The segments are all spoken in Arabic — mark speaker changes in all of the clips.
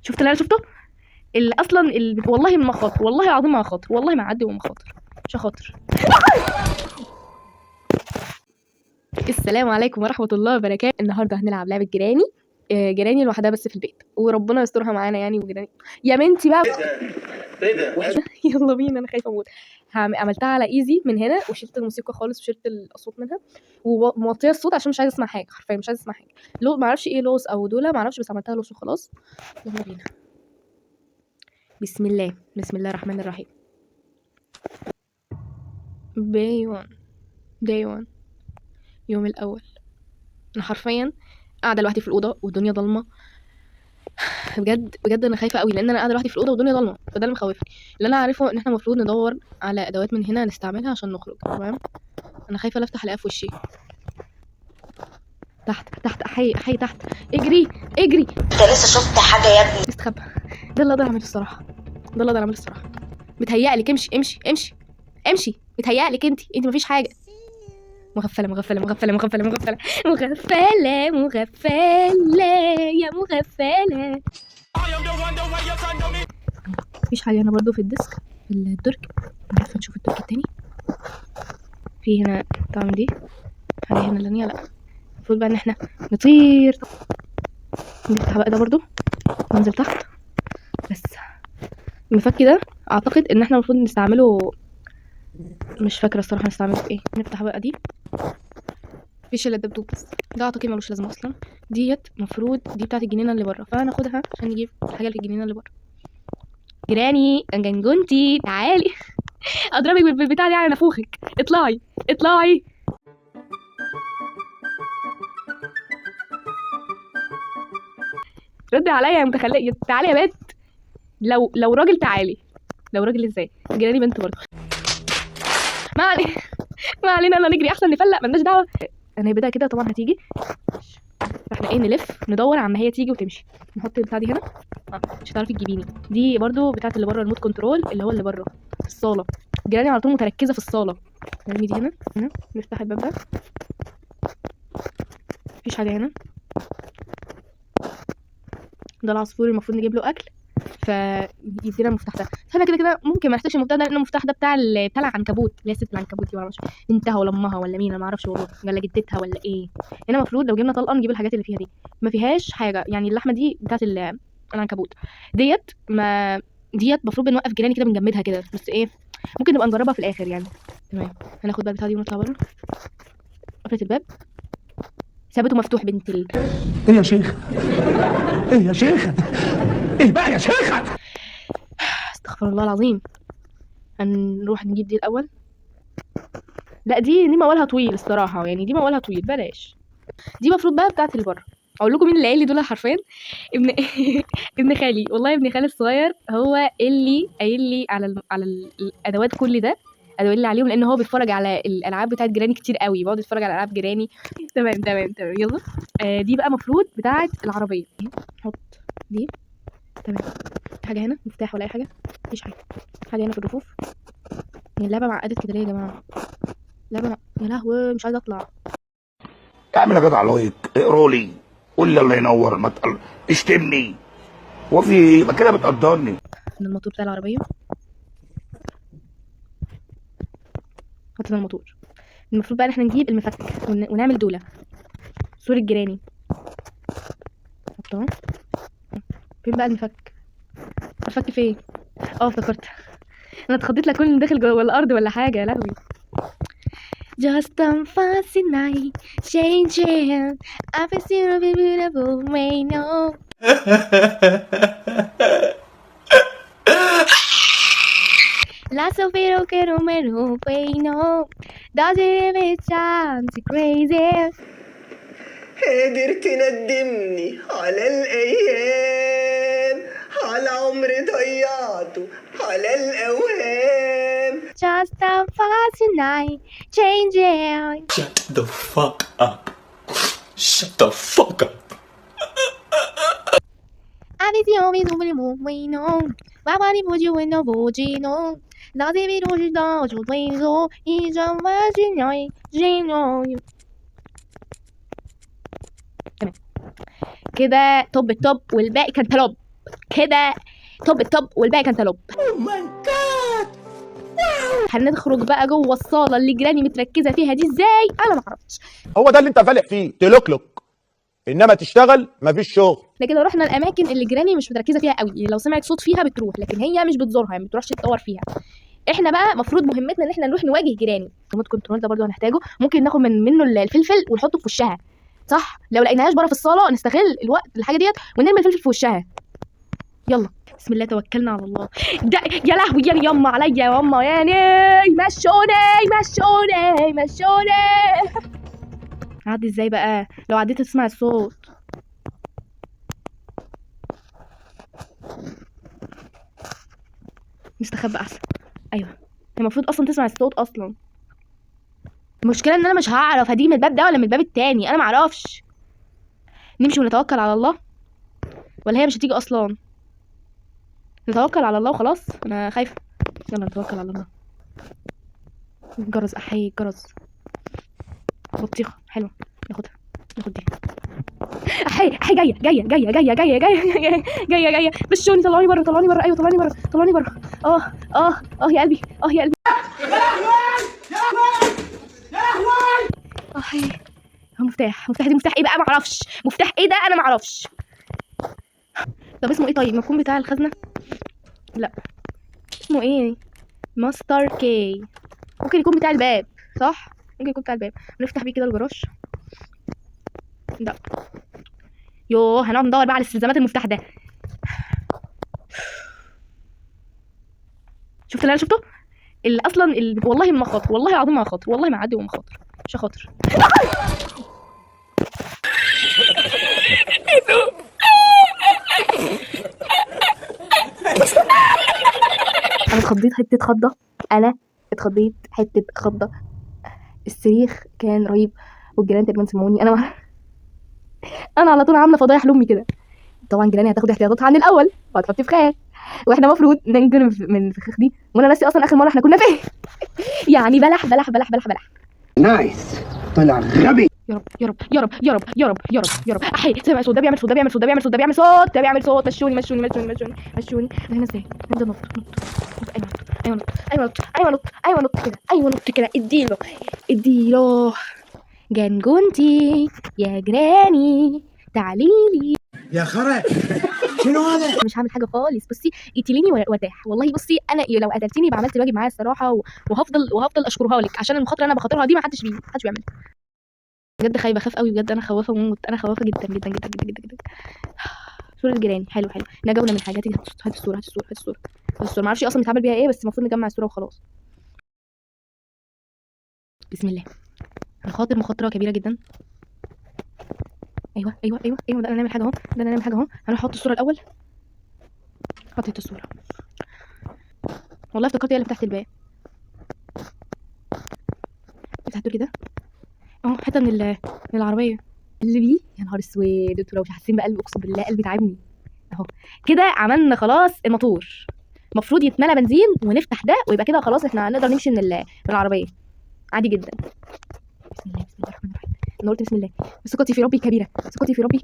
Speaker 1: شفت اللي انا شفته، اللي اصلا والله ما خاطر، والله العظيم ما خاطر، والله ما عدي وما خاطر، مش هخاطر. السلام عليكم ورحمه الله وبركاته. النهارده هنلعب لعبه جيراني. جيراني لوحدها بس في البيت، وربنا يسترها معانا يعني. وجيراني يا بنتي بقى ايه ده يلا بينا، انا خايفه اموت. عملتها على ايزي من هنا، وشلت الموسيقى خالص وشلت الاصوات منها، وموطيه الصوت عشان مش عايزه اسمع حاجه، حرفيا مش عايزه اسمع حاجه. لو ما اعرفش ايه لوس او دولا، ما اعرفش، بس عملتها لوس وخلاص. يلا بينا. بسم الله، بسم الله الرحمن الرحيم. day 1 day 1 يوم الاول. انا حرفيا قاعده لوحدي في الاوضه والدنيا ضلمه. بجد بجد انا خايفه قوي، لان انا قاعده لوحدي في الاوضه والدنيا ضلمه، فده اللي مخوفني. اللي انا عارفه ان احنا المفروض ندور على ادوات من هنا نستعملها عشان نخرج، تمام. انا خايفه لا افتح الاقيها في وشي. تحت احي تحت. اجري اجري.
Speaker 2: انت لسه شفت حاجه يا ابني؟
Speaker 1: استخبى. ده اللي اقدر اعمله الصراحه، ده اللي اقدر اعمله الصراحه. متهيألك امشي امشي امشي امشي. متهيألك انت مفيش حاجه. مغفله مغفله مغفله مغفله مغفله مغفله مغفله يا مغفله. مفيش حاجه هنا برضو في الديسك، في الدرج. نعرف نشوف الدرج التاني. في هنا طعم دي حاجه هنا لانية. لا، المفروض بقى ان احنا نطير. نفتح بقى ده برضو وننزل تحت. بس المفك ده اعتقد ان احنا المفروض نستعمله، مش فاكره الصراحه نستعمله في ايه. نفتح بقى دي، مفيش الا الدبدوب بس، ده اعتقد ملوش لازمه اصلا. ديت مفروض دي بتاعت الجنينه اللي بره، فهناخدها عشان نجيب الحاجه اللي في الجنينه اللي بره. جيراني جنجنتي تعالي اضربك بالبتاع دي على نافوخك. اطلعي اطلعي. ردي عليا يا متخلقه، تعالي يا بنت. لو راجل تعالي، لو راجل ازاي؟ جيراني بنت برضه. ما علينا ما علينا، يلا نجري احسن نفلق، ملناش دعوه. انا هي بدأ كده طبعا هتيجي، فاحنا ايه نلف ندور عما هي تيجي وتمشي. نحط البتاع دي هنا. مش هتعرفي تجيبيني. دي برضو بتاعت اللي بره، المود كنترول اللي هو اللي بره في الصاله. جيراني على طول متركزه في الصاله. نرمي دي هنا نفتح الباب ده. مفيش حاجه هنا. ده العصفور المفروض نجيب له اكل، فيدينا المفتاح ده. احنا كده كده ممكن ما نحتاجش المفتاح ده، لان المفتاح ده بتاع العنكبوت، اللي هي ست العنكبوت دي، ولا مش بنتها ولا امها ولا مين، انا ما اعرفش والله، ولا جدتها ولا ايه. هنا المفروض لو جبنا طلقه نجيب الحاجات اللي فيها دي. ما فيهاش حاجه يعني. اللحمه دي بتاعت العنكبوت. ديت ما ديت المفروض بنوقف جيراني كده، بنجمدها كده، بس ايه ممكن نبقى نجربها في الاخر يعني. تمام. هناخد بقى البتاعه دي ونطلع بره. قفلت الباب، سابته مفتوح بنت
Speaker 3: ايه يا شيخ؟ ايه يا شيخ؟ ايه بقى يا شيخ؟
Speaker 1: استغفر الله العظيم. هنروح نجيب دي الاول. لا دي موالها طويل الصراحه يعني، دي موالها طويل، بلاش. دي المفروض بقى بتاعت اللي بره. اقول لكم مين اللي قال لي دول حرفيا؟ ابن ابن خالي، والله ابن خالي الصغير هو اللي قايل لي على الادوات كل ده. قال لي عليهم، لان هو بيتفرج على الالعاب بتاعت جيراني كتير قوي، بيقعد يتفرج على العاب جيراني. تمام تمام تمام يلا. دي بقى مفروض بتاعت العربيه. نحط دي. تمام. في حاجه هنا مفتاح ولا اي حاجه؟ مفيش حاجه. حاجه هنا في الرفوف. هي اللعبه معقده كده ليه يا جماعه؟ لعبه يا لهوي مش عايزه اطلع.
Speaker 3: اعمل يا جدع لايك، اقرا لي، قول لي الله ينور، ما اشتمني. هو في ايه؟ يبقى كده بتقدرني.
Speaker 1: من الموتور بتاع العربيه. حطينا الموتور. المفروض بقى ان احنا نجيب المفك ونعمل دوله صورة جيراني. حطها. فين بقى المفك؟ الفك فين؟ افتكرت. انا اتخضيت لا اكون داخل جوه الارض ولا حاجه، يا لهوي. Just a fancy night, changing. I feel so beautiful, may know. La sofero que no me lo no. Does it make chance crazy?
Speaker 4: قادر تندمني على الأيام، على عمري ضيعته على الأوهام.
Speaker 1: Just a fancy night, changing.
Speaker 5: Shut the fuck up. Shut the fuck up.
Speaker 1: I miss you, miss you, we know. Why would you put you in the volcano? Does it mean you don't you please go? He's a virgin, تمام كده. توب التوب والباقي كان تلوب. كده، توب التوب والباقي كان تلوب. هنخرج بقى جوه الصاله اللي جيراني متركزه فيها دي ازاي؟ انا ما اعرفش.
Speaker 6: هو ده اللي انت فالح فيه، تلوكلوك، انما تشتغل مفيش شغل.
Speaker 1: لكن لو رحنا الاماكن اللي جيراني مش متركزه فيها قوي، لو سمعت صوت فيها بتروح، لكن هي مش بتزورها، يعني ما بتروحش تدور فيها. احنا بقى مفروض مهمتنا ان احنا نروح نواجه جيراني. ريموت كنترول ده برضه هنحتاجه، ممكن ناخد منه الفلفل ونحطه في وشها، صح؟ لو لقيناهاش بره في الصاله نستغل الوقت الحاجه ديت ونرمي الفلفل في وشها. يلا بسم الله توكلنا على الله. ده يا لهوي يا يما عليا يا يما، يعني مشوني. عدي ازاي بقى؟ لو عديت تسمع الصوت. نستخبى احسن. ايوه، هي المفروض اصلا تسمع الصوت اصلا. المشكله ان انا مش هعرف هتيجي من الباب ده ولا من الباب التاني، انا معرفش. نمشي ونتوكل على الله، ولا هي مش هتيجي اصلا؟ نتوكل على الله وخلاص، انا خايفه. يلا نتوكل على الله. الجرس، احيي الجرس. بطيخه حلوه، ناخد دي. احيي جايه. بشوني، طلعوني بره. ايوه طلعوني بره. يا قلبي. احيي. مفتاح دي مفتاح ايه بقى؟ معرفش مفتاح ايه ده، انا معرفش. طب اسمه ايه؟ طيب مكون بتاع الخزنه؟ لا اسمه ايه؟ ماستر كي. ممكن يكون بتاع الباب، صح؟ ممكن يكون بتاع الباب. نفتح بيه كده الجراج. لا يوه، هنقعد ندور بقى على استلزامات المفتاح ده. شفت اللي انا شفته؟ اللي اصلا والله ما خاطر، والله العظيم ما خاطر، والله ما عدي وما خاطر، مش هخاطر. انا اتخضيت حته خضه. الصريخ كان رهيب، والجيران تقريبا سمعوني. انا على طول عامله فضايح لامي كده. طبعا جيراني هتاخد احتياطاتها عن الاول وهتحطي فخاخ، واحنا المفروض ننجن من الفخاخ دي. وانا ناسي اصلا اخر مره احنا كنا فين. يعني بلح.
Speaker 3: نايس، طلع غبي.
Speaker 1: يا رب. احي سامع صوت، ده بيعمل صوت. مشوني. هنا ازاي؟ نبدا نط. ايوه نط كده. اديله جنجونتي يا جيراني، تعاليلي
Speaker 3: يا خرا، شنو هذا؟
Speaker 1: مش هعمل حاجه خالص. بصي قتليني وارتاح. والله بصي انا لو قتلتيني يبقى عملت الواجب معايا الصراحه، وهفضل اشكرها لك، عشان المخاطره اللي انا بخاطرها دي ما حدش بيعملها. بجد بخاف قوي بجد، انا خوافه موت، انا خوافه جدا. صورة الجيران حلو. انها جوله من حاجاتي. هات الصوره. ما اعرفش اصلا بيتعمل بيها ايه، بس المفروض نجمع الصوره وخلاص. بسم الله. هنخاطر مخاطره كبيره جدا. ايوه ده انا نعمل حاجه اهو. هنروح احط الصوره الاول. حطيت الصوره، والله افتكرت هي اللي فتحت الباب. فتحته كده اهو، حته من العربيه اللي بيه. يا نهار اسود، انتوا لو مش حاسين بقلبي اقسم بالله قلبي تعبني اهو. كده عملنا خلاص الموتور، المفروض يتملى بنزين ونفتح ده، ويبقى كده خلاص احنا هنقدر نمشي من العربيه عادي جدا. بسم الله الرحمن الرحيم. انا قلت بسم الله. ثقتي في ربي كبيره.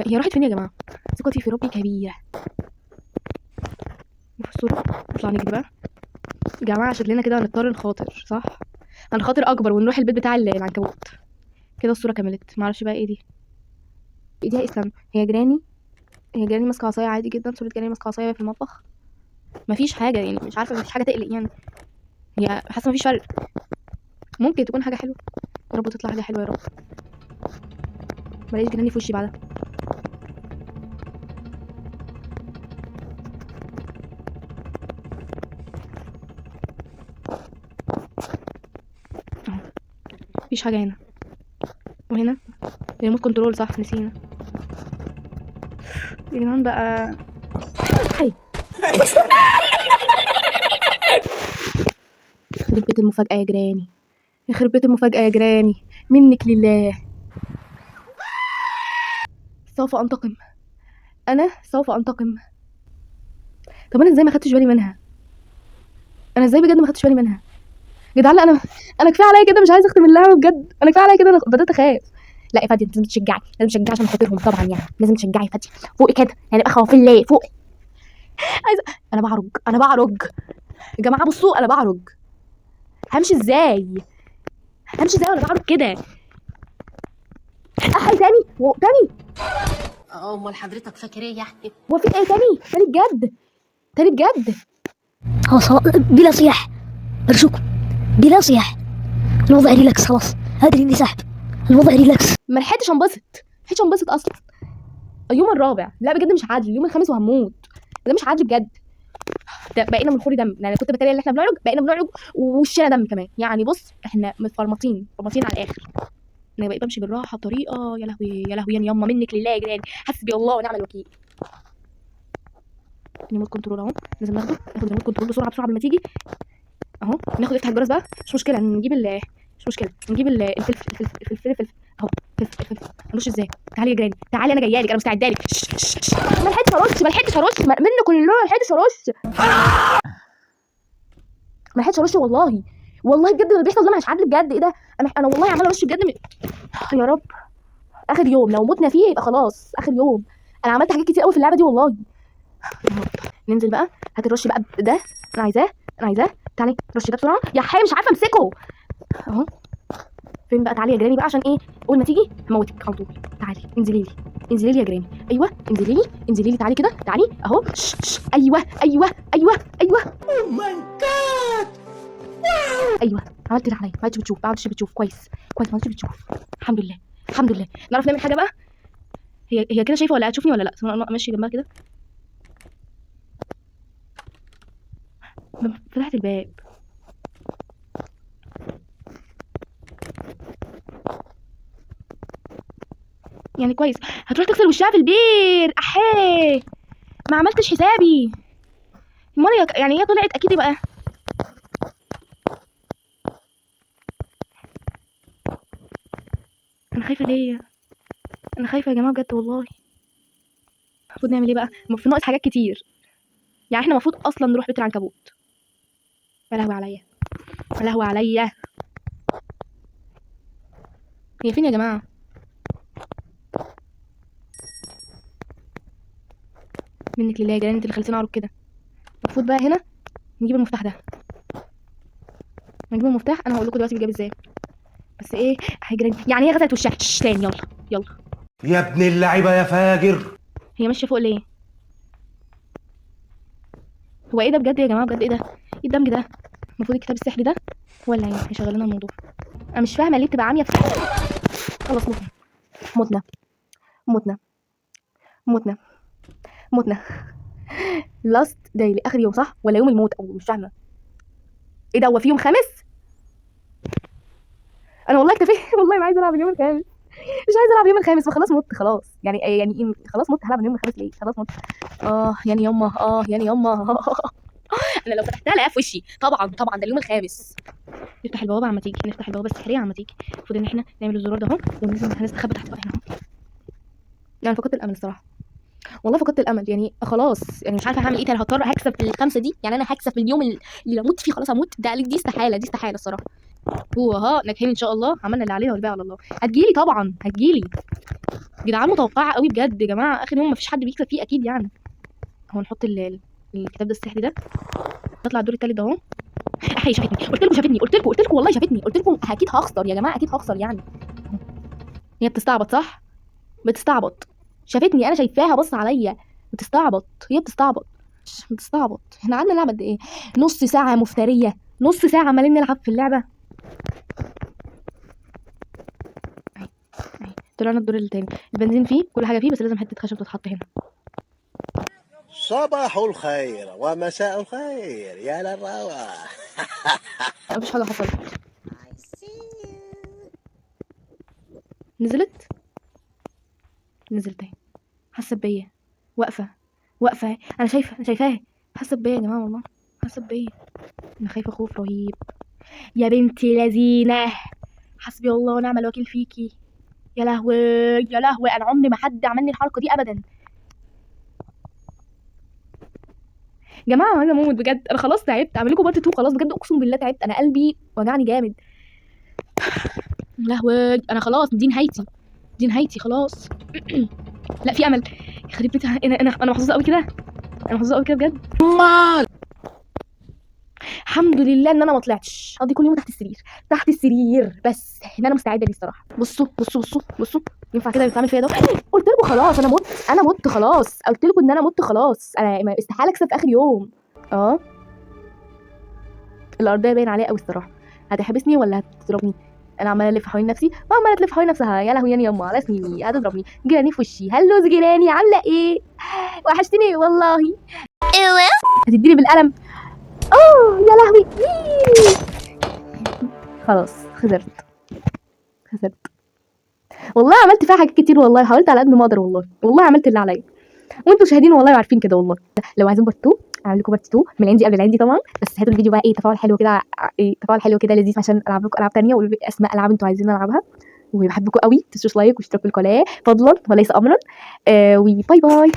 Speaker 1: هي راحت فين يا جماعه؟ ثقتي في ربي كبيره. الصوره نطلع نجري بقى يا جماعه، شكلنا كده هنضطر نخاطر، صح؟ هنخاطر اكبر ونروح البيت بتاع العنكبوت. كده الصوره كملت. معرفش بقى ايه دي. ايديها اسلام. هي جيراني ماسكه عصايه عادي جدا. صوره جيراني ماسكه عصايه في المطبخ. مفيش حاجه، يعني مش عارفه، مفيش حاجه تقلق يعني. هي حاسه مفيش فرق. ممكن تكون حاجه حلوه، يا رب تطلع حاجه حلوه يا رب. بلاقيش جيراني في وشي بعدها. مفيش حاجه هنا، وهنا ريموت كنترول، صح نسينا يا جدعان بقى. هاي يخرب بيت المفاجأة يا جيراني، منك لله. سوف أنتقم. طب أنا إزاي ما خدتش بالي منها؟ بجد ما خدتش بالي منها يا جدعان. لا أنا كفاية عليا كده، مش عايزة أختم اللعبة بجد. أنا كفاية عليا كده، أنا بدأت أخاف. لا يا فادي، لازم تشجعي عشان خاطرهم طبعا، يعني لازم تشجعي يا فادي. فوقي كده، هنبقى خوافين ليه؟ فوقي. انا بعرج، انا بعرج يا جماعه، بصوا انا بعرج. همشي ازاي؟ همشي ازاي وانا بعرج كده؟ احي تاني تاني.
Speaker 2: امال حضرتك فاكر ايه يعني؟
Speaker 1: هو في ايه تاني؟ تاني بجد، تاني بجد.
Speaker 7: خلاص بلا صياح، ارجوكم بلا صياح. الوضع ريلاكس خلاص، ادري اني سحب. الوضع ريلاكس.
Speaker 1: ما لحقتش انبسط، ما لحقتش انبسط اصلا. اليوم الرابع، لا بجد مش عادل. اليوم الخامس وهموت، ده مش عادل بجد. ده بقينا من خوري دم، يعني كنت بتريق ان احنا بنعرج، بقينا بنعرج ووشنا دم كمان. يعني بص احنا متفرمطين فرمطين على الاخر. انا بقيت بمشي بالراحه بطريقه، يا لهوي يا لهوي، يعني يما منك لله يا جيران، حسبي الله ونعم الوكيل. ريموت كنترول اهو، لازم ناخد ريموت كنترول بسرعه بسرعه قبل ما تيجي اهو. ناخد افتح الجرس بقى، مش مشكله نجيب مش مشكله نجيب الفلفل اهو. الفلفل هنرش ازاي؟ تعالي يا جيران تعالي، انا جايه لك، انا مستعده لك. ما لحقتش ارش، ما لحقتش ارش منه كله، ما لحقتش ارش، ما لحقتش ارش والله. والله بجد اللي بيحصل ده مش عادل بجد. ايه ده؟ انا والله عماله ارش بجد يا رب اخر يوم لو متنا فيه يبقى خلاص اخر يوم. انا عملت حاجات كتير قوي في اللعبه دي والله. يا رب ننزل بقى، هات الرش بقى ده، انا عايزاه، انا عايزاه. تعالي رش ده بسرعه يا حي، مش عارفه امسكه اهو. فين بقى؟ تعالي يا جيراني بقى عشان ايه، اول ما تيجي هموتك على طول. تعالي انزلي لي، انزلي لي يا جيراني. ايوه انزلي لي، انزلي لي، تعالي كده تعالي اهو. ايوه ايوه ايوه ايوه. او ماي جاد، ايوه عملت اللي عليا. ما عادش بتشوف، ما عادش بتشوف كويس كويس، ما عادش بتشوف. الحمد لله الحمد لله. نعرف نعمل حاجه بقى. هي كده شايفه ولا هتشوفني ولا لا؟ انا ماشي جنبها كده. فتحت الباب. يعني كويس. هتروح تغسل وشها في البير احيه، ما عملتش حسابي. امال يعني هي طلعت اكيد بقى. انا خايفه ليه؟ انا خايفه يا جماعه بجد والله. المفروض نعمل ايه بقى؟ المفروض ناقص حاجات كتير، يعني احنا المفروض اصلا نروح بيت العنكبوت. يا لهوي عليا، يا لهوي عليا. هي فين يا جماعه؟ منك لله يا جيران، انت اللي خليتيني اعرف كده. المفروض بقى هنا نجيب المفتاح ده، نجيب المفتاح. انا هقول لكم دلوقتي بيجاب ازاي، بس ايه يا جيران، يعني هي غسلت وشها تاني. يلا يلا
Speaker 5: يا ابن اللعيبة يا فاجر.
Speaker 1: هي ماشيه فوق ليه؟ هو ايه ده بجد يا جماعه؟ بجد ايه ده؟ ايه الدمج ده؟ المفروض الكتاب السحري ده ولا يعني هيشغل لنا الموضوع؟ انا مش فاهمه ليه بتبقى عاميه في خلاص متنا متنا متنا متنا متنا. لاست دايلي اخر يوم صح ولا يوم الموت؟ او مش فاهمه ايه ده. هو في يوم خامس؟ انا والله اكتفيت والله ما عايزه العب اليوم الخامس، مش عايزه العب اليوم الخامس. ما خلاص مت خلاص، يعني إيه؟ خلاص مت، هلعب اليوم الخامس ليه؟ خلاص مت. يعني يما يعني يما انا لو فتحتها الاقيها في وشي. طبعا طبعا ده اليوم الخامس. نفتح البوابه عما تيجي، نفتح البوابه السحريه عما تيجي. المفروض ان احنا نعمل الزرار ده اهو، وننزل هنستخبى تحت بقى هنا اهو. يعني فقدت الامل الصراحه، والله فقدت الامل. يعني خلاص، يعني مش عارفه هعمل ايه تاني. هضطر هكسب في الخمسه دي، يعني انا هكسب في اليوم اللي اموت فيه خلاص هموت. ده دي استحاله، دي استحاله الصراحه. هو ها ناجحين ان شاء الله، عملنا اللي علينا والباقي على الله. هتجيلي طبعا هتجيلي يا جدعان، متوقعه قوي بجد يا جماعه. اخر يوم مفيش حد بيكسب فيه اكيد يعني. هو نحط الكتاب ده السحري ده، نطلع الدور التالت ده اهو. احي شافتني، قلت لكم شافتني، قلت لكم والله شافتني، قلت لكم اكيد هخسر يا جماعه، اكيد هخسر يعني. هي بتستعبط صح؟ بتستعبط. شافتني، انا شايفاها بص عليا. بتستعبط، هي بتستعبط بتستعبط. احنا قعدنا نلعب قد ايه؟ نص ساعه مفتريه، نص ساعه عمالين نلعب في اللعبه. طلعنا الدور التاني، البنزين فيه كل حاجه فيه، بس لازم حته خشب تتحط هنا.
Speaker 8: صباح الخير ومساء الخير يا للروعة.
Speaker 1: مفيش حاجه حصلت. نزلت اهي، حاسه بيا، واقفه واقفه. انا شايفاها حاسه بيا يا جماعه والله، حاسه بيا. انا خايفه خوف رهيب يا بنتي لذينه. حسبي الله ونعم الوكيل فيكي. يا لهوي يا لهوي، انا عمري ما حد عمل لي الحركه دي ابدا. يا جماعه عايزه اموت بجد، انا خلاص تعبت. اعمل لكم بارت 2 خلاص بجد، اقسم بالله تعبت. انا قلبي وجعني جامد. يا لهوي انا خلاص، دي نهايتي، دي نهايتي خلاص. لا في امل. يخرب بيتها، انا محظوظه قوي كده. انا محظوظه قوي كده بجد. الحمد لله ان انا ما طلعتش، اقضي كل يوم تحت السرير تحت السرير، بس ان انا مستعده ليه الصراحه. بصوا بصوا بصوا بصوا، ينفع كده بيتعمل فيا ده؟ قلت لكم خلاص انا مت، انا مت خلاص، قلت لكم ان انا مت خلاص، انا استحاله اكسب في اخر يوم. الارضيه باين عليها قوي الصراحه. هتحبسني ولا هتضربني؟ انا عماله الف حوالين نفسي وعماله تلف حوالين نفسها. يا لهوي يا يما على سنيني، هتضربني. جيراني في وشي، هلو جيراني عامله ايه؟ وحشتني والله. هتديني بالقلم. يا لهوي. خلاص خسرت والله. عملت فيها حاجات كتير والله، حاولت على قد ما اقدر والله عملت اللي عليا، وانتوا شاهدين والله وعارفين كده والله. لو عايزين بارت 2 اعمل لكم بارت 2 من العندي قبل العندي طبعا، بس هاتوا الفيديو بقى ايه تفاعل حلو كده، تفاعل حلو كده لذيذ عشان العب لكم العاب تانية، وقولوا لي اسماء العاب انتوا عايزين العبها. وبحبكم قوي، تنسوش لايك واشتراك في القناه فضلا وليس امرا. وباي باي.